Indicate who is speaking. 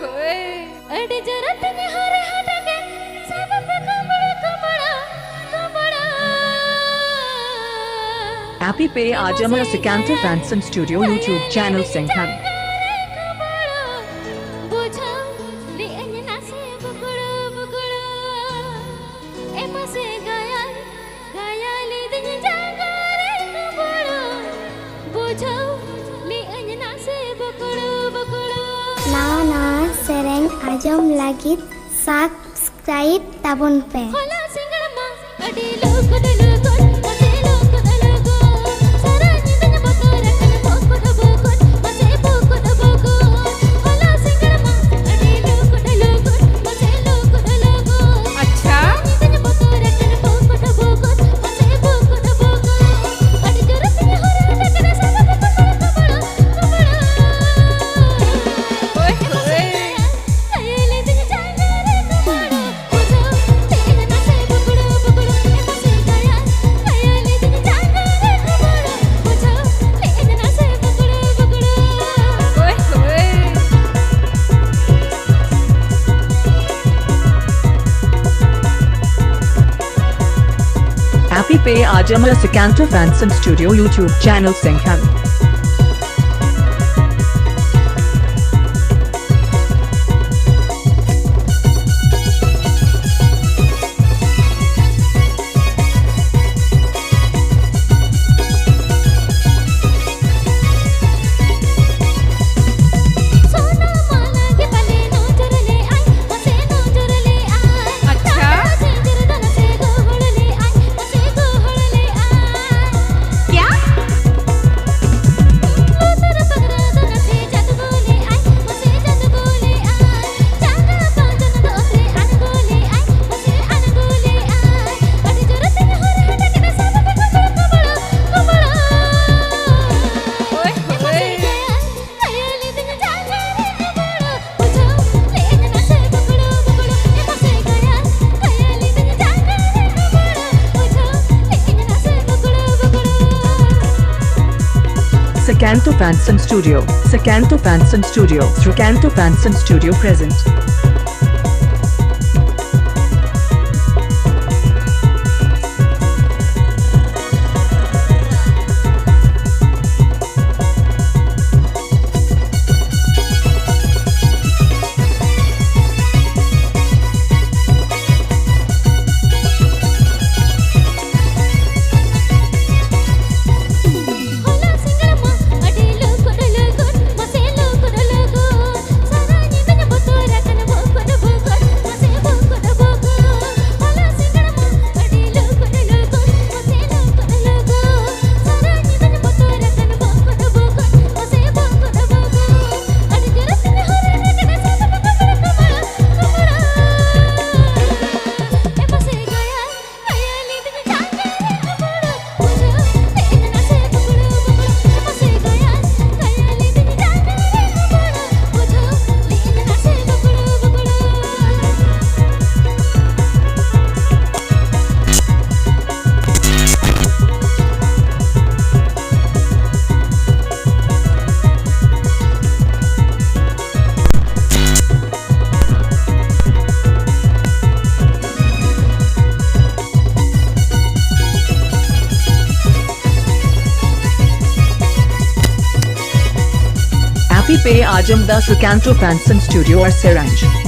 Speaker 1: अड़ी जरत ने हरे हटके सब पे कमड़ा कमड़ा कमड़ा
Speaker 2: Happy Pay Ajamara Srikanta Fansan Studio YouTube channel Singhan.
Speaker 3: Nana sereng ajam lagi subscribe tabun pe.
Speaker 2: Happy Pay Ajamara Srikanta Fansan Studio YouTube channel Singhan. Srikanta Fansan Studio, Srikanta Fansan Studio, Srikanta Fansan Studio present. Happy Pay Ajam the Srikanta Fansan Studio or Seranj.